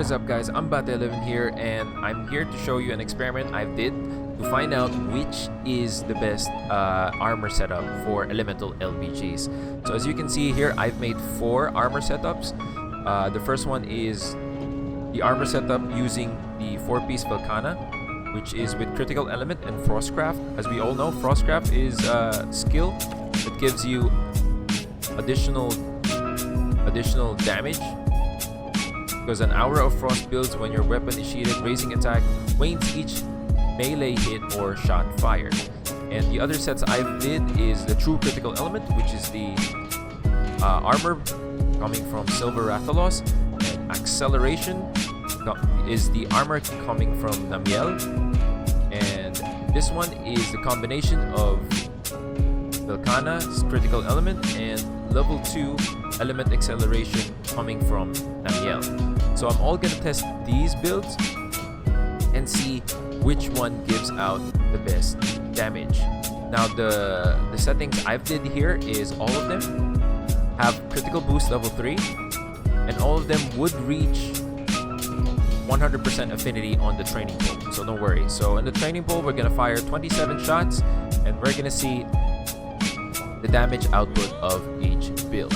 What is up, guys? I'm Bate11 here, and I'm here to show you an experiment I did to find out which is the best armor setup for Elemental LBGs. So as you can see here, I've made 4 armor setups. The first one is the armor setup using the 4-piece Volcana, which is with critical element and Frostcraft. As we all know, Frostcraft is a skill that gives you additional damage, because an Aura of Frost builds when your weapon is shielded, raising attack, wanes each melee hit or shot fired. And the other sets I did is the True Critical Element, which is the armor coming from Silver Rathalos, and Acceleration is the armor coming from Namiel, and this one is the combination of Volcana's Critical Element and level 2 Element Acceleration coming from Namiel. So I'm all gonna test these builds and see which one gives out the best damage. Now the settings I've did here is all of them have critical boost level 3, and all of them would reach 100% affinity on the training pool, so don't worry. So in the training pool, we're gonna fire 27 shots, and we're gonna see the damage output of each build.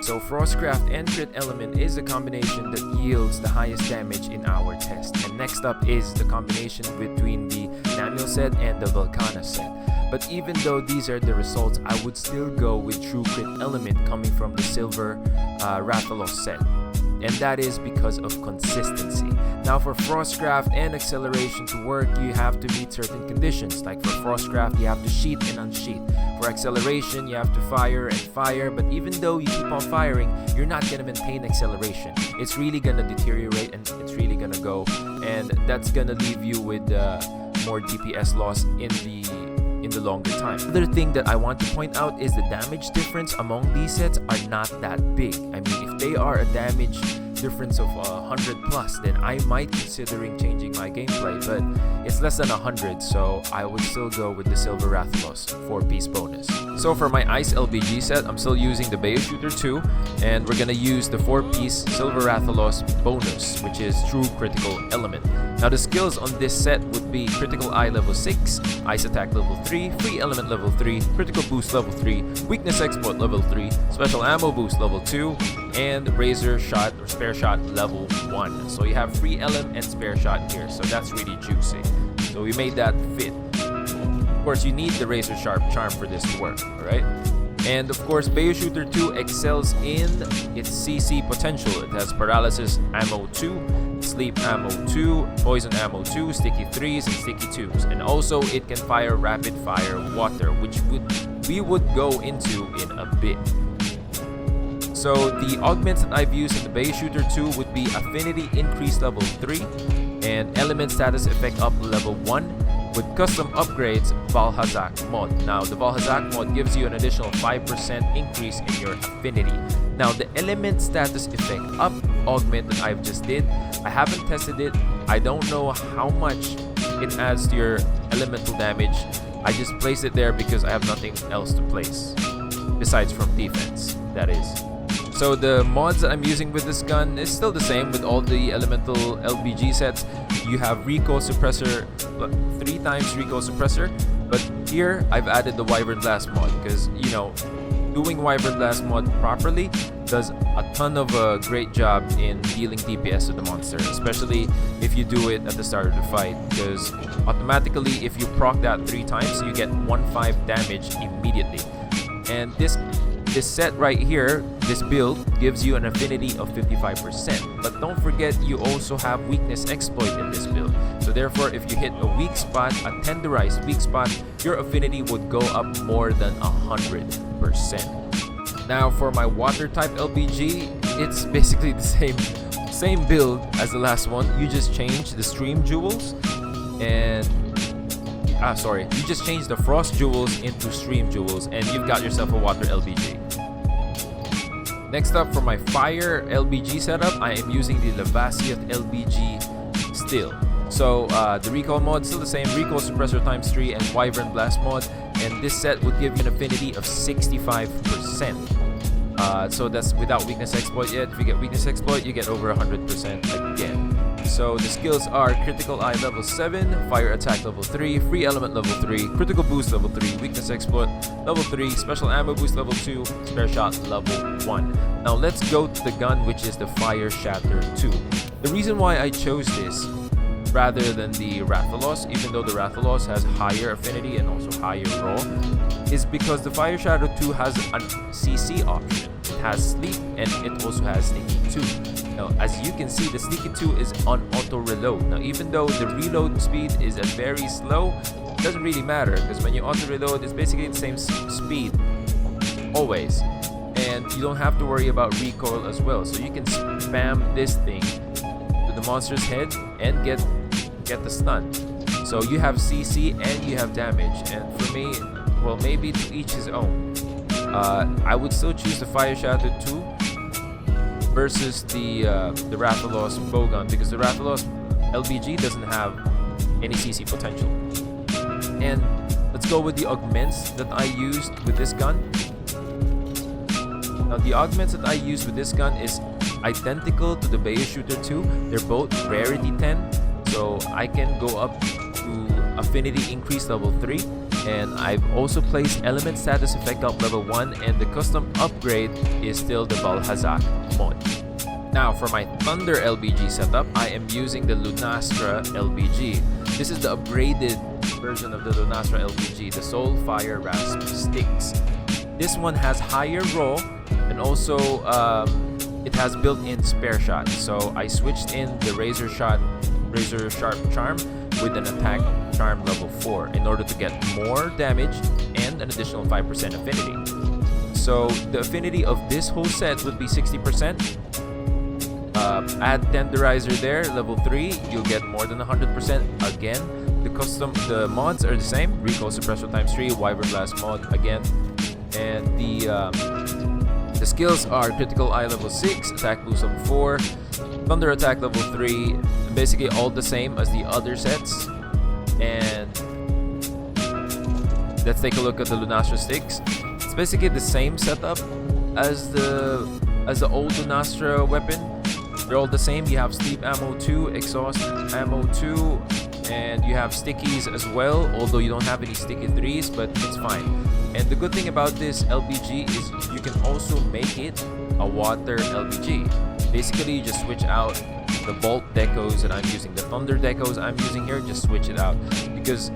So Frostcraft and Crit Element is the combination that yields the highest damage in our test. And next up is the combination between the Namiel set and the Volcana set. But even though these are the results, I would still go with True Crit Element coming from the Silver Rathalos set. And that is because of consistency. Now for Frostcraft and Acceleration to work, you have to meet certain conditions. Like for Frostcraft, you have to sheath and unsheath. For Acceleration, you have to fire and fire, but even though you keep on firing, you're not gonna maintain acceleration. It's really gonna deteriorate and it's really gonna go, and that's gonna leave you with more DPS loss in the longer time. Another thing that I want to point out is the damage difference among these sets are not that big. I mean, if they are a damage difference of 100 plus, then I might considering changing my gameplay, but it's less than 100, so I would still go with the Silver Rathalos 4-piece bonus. So for my Ice LBG set, I'm still using the Bayo Shooter 2, and we're gonna use the 4-piece Silver Rathalos bonus, which is True Critical Element. Now the skills on this set would be Critical Eye level 6, Ice Attack level 3, Free Element level 3, Critical Boost level 3, Weakness Exploit level 3, Special Ammo Boost level 2, and Razor Shot or Spare Shot level 1. So you have Free Element and Spare Shot here, so that's really juicy. So we made that fit. Of course, you need the Razor Sharp Charm for this to work, alright? And of course, Bayo Shooter 2 excels in its CC potential. It has Paralysis Ammo 2, Sleep Ammo 2, Poison Ammo 2, Sticky 3s, and Sticky 2s. And also, it can fire Rapid Fire Water, which we would go into in a bit. So the augments that I've used in the Bayo Shooter 2 would be Affinity Increase level 3 and Element Status Effect up level 1 with custom upgrades Valhazak mod. Now the Valhazak mod gives you an additional 5% increase in your affinity. Now the element status effect up augment that I've just did, I haven't tested it. I don't know how much it adds to your elemental damage. I just placed it there because I have nothing else to place besides from defense, that is. So the mods that I'm using with this gun is still the same with all the Elemental LBG sets. You have recoil suppressor, 3 times recoil suppressor, but here I've added the Wyvern Blast mod because, you know, doing Wyvern Blast mod properly does a ton of a great job in dealing DPS to the monster, especially if you do it at the start of the fight, because automatically if you proc that 3 times, you get 1/5 damage immediately. And this set right here, this build, gives you an affinity of 55%. But don't forget, you also have weakness exploit in this build. So therefore, if you hit a weak spot, a tenderized weak spot, your affinity would go up more than 100%. Now for my water type LBG, it's basically the same build as the last one. You just change the stream jewels and you just change the frost jewels into stream jewels and you've got yourself a water LBG. Next up, for my fire LBG setup, I am using the Lviathan LBG still. So the recoil mod still the same, recoil suppressor times 3 and Wyvern Blast mod, and this set would give you an affinity of 65%. So that's without weakness exploit yet. If you get weakness exploit, you get over 100% again. So the skills are critical eye level 7, fire attack level 3, free element level 3, critical boost level 3, weakness exploit level 3, special ammo boost level 2, spare shot level 1. Now let's go to the gun, which is the Fire Shatter 2. The reason why I chose this rather than the Rathalos, even though the Rathalos has higher affinity and also higher raw, is because the Fire Shadow 2 has a CC option. It has sleep and it also has sneaky 2. Now as you can see, the sneaky 2 is on auto reload. Now even though the reload speed is at very slow, it doesn't really matter because when you auto reload, it's basically the same speed always, and you don't have to worry about recoil as well. So you can spam this thing to the monster's head and get the stun. So you have CC and you have damage, and for me, well, maybe to each his own. I would still choose the Fire Shatter 2 versus the Rathalos bowgun, because the Rathalos LBG doesn't have any CC potential. And let's go with the augments that I used with this gun. Now the augments that I used with this gun is identical to the Bayou Shooter 2. They're both rarity 10, so I can go up to affinity increase level 3. And I've also placed element status effect up level 1, and the custom upgrade is still the Valhazak mod. Now for my Thunder LBG setup, I am using the Lunastra LBG. This is the upgraded version of the Lunastra LBG, the Soulfire Rasp Sticks. This one has higher roll, and also it has built-in spare shot. So I switched in the Razor Sharp Charm with an attack charm level 4 in order to get more damage and an additional 5% affinity. So the affinity of this whole set would be 60%. Add Tenderizer there, level 3, you'll get more than 100% again. The mods are the same, recoil suppressor times 3, Wyvern Blast mod again, and the skills are critical eye level 6, attack boost level 4, thunder attack level 3, basically all the same as the other sets. And let's take a look at the Lunastra sticks. It's basically the same setup as the old Lunastra weapon. They're all the same. You have sleep ammo 2, exhaust ammo 2, and you have stickies as well, although you don't have any sticky 3s, but it's fine. And the good thing about this LBG is you can also make it a water LBG. Basically, you just switch out the bolt decos that I'm using, the thunder decos I'm using here, just switch it out, because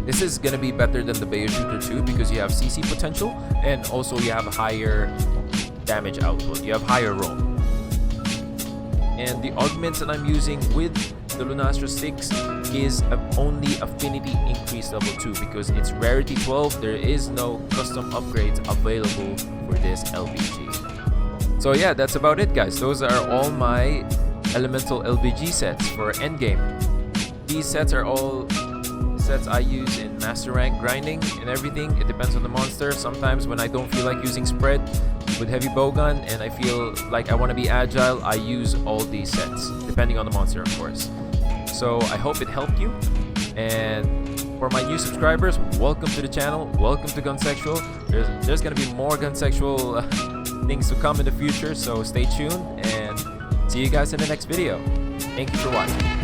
this is gonna be better than the Bayou Shooter 2 because you have CC potential and also you have higher damage output, you have higher roll. And the augments that I'm using with the Lunastra sticks is only affinity increase level 2 because it's rarity 12. There is no custom upgrades available for this LBG. So yeah, that's about it, guys. Those are all my Elemental LBG sets for endgame. these sets are all sets I use in master rank grinding and everything. It depends on the monster. Sometimes when I don't feel like using spread with heavy bowgun and I feel like I want to be agile, I use all these sets, depending on the monster, of course. So I hope it helped you. And for my new subscribers, welcome to the channel. Welcome to Gunsexual. There's gonna be more Gunsexual things to come in the future, so stay tuned and see you guys in the next video. Thank you for watching.